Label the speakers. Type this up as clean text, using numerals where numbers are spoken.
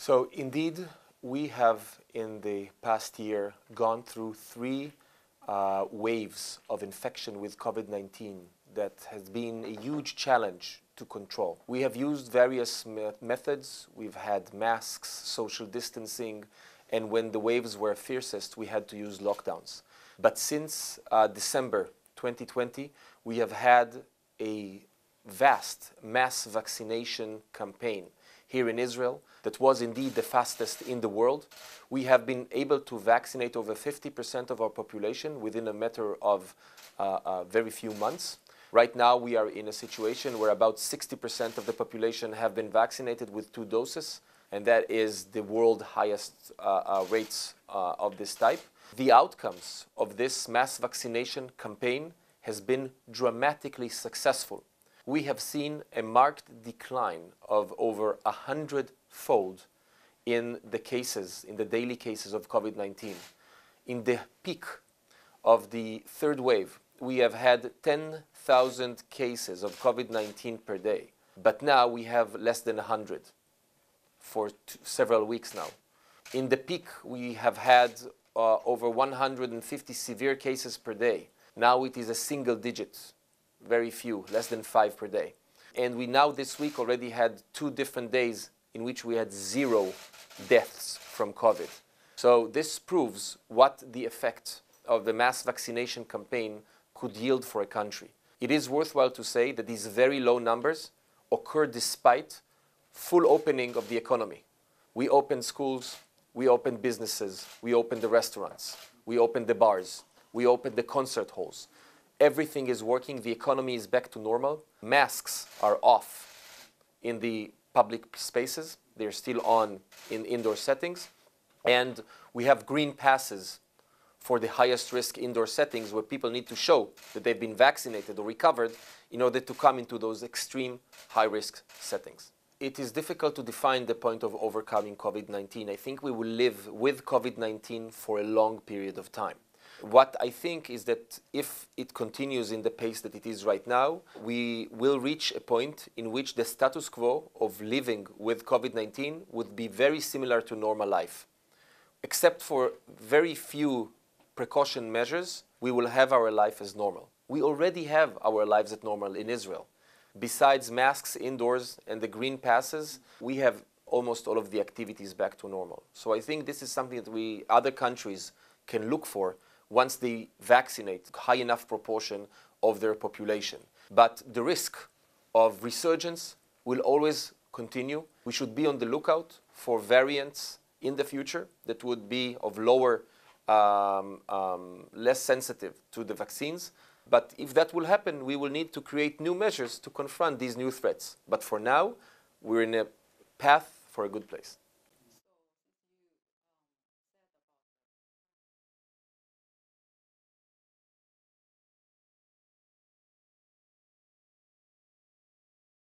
Speaker 1: So indeed, we have in the past year gone through three waves of infection with COVID-19 that has been a huge challenge to control. We have used various methods. We've had masks, social distancing, and when the waves were fiercest, we had to use lockdowns. But since December 2020, we have had a vast mass vaccination campaign here in Israel that was indeed the fastest in the world. We have been able to vaccinate over 50% of our population within a matter of very few months. Right now we are in a situation where about 60% of the population have been vaccinated with 2 doses, and that is the world highest rates of this type. The outcomes of this mass vaccination campaign has been dramatically successful. We have seen a marked decline of over 100-fold in the cases, in the daily cases of COVID-19. In the peak of the third wave, we have had 10,000 cases of COVID-19 per day. But now we have less than 100 for several weeks now. In the peak, we have had over 150 severe cases per day. Now it is a single digit, very few, less than 5 per day. And we now this week already had 2 different days in which we had 0 deaths from COVID. So this proves what the effect of the mass vaccination campaign could yield for a country. It is worthwhile to say that these very low numbers occur despite full opening of the economy. We opened schools, we opened businesses, we opened the restaurants, we opened the bars, we opened the concert halls. Everything is working, the economy is back to normal. Masks are off in the public spaces. They're still on in indoor settings. And we have green passes for the highest risk indoor settings where people need to show that they've been vaccinated or recovered in order to come into those extreme high-risk settings. It is difficult to define the point of overcoming COVID-19. I think we will live with COVID-19 for a long period of time. What I think is that if it continues in the pace that it is right now, we will reach a point in which the status quo of living with COVID-19 would be very similar to normal life. Except for very few precaution measures, we will have our life as normal. We already have our lives as normal in Israel. Besides masks indoors and the green passes, we have almost all of the activities back to normal. So I think this is something that other countries can look for once they vaccinate a high enough proportion of their population. But the risk of resurgence will always continue. We should be on the lookout for variants in the future that would be of lower, less sensitive to the vaccines. But if that will happen, we will need to create new measures to confront these new threats. But for now, we're in a path for a good place.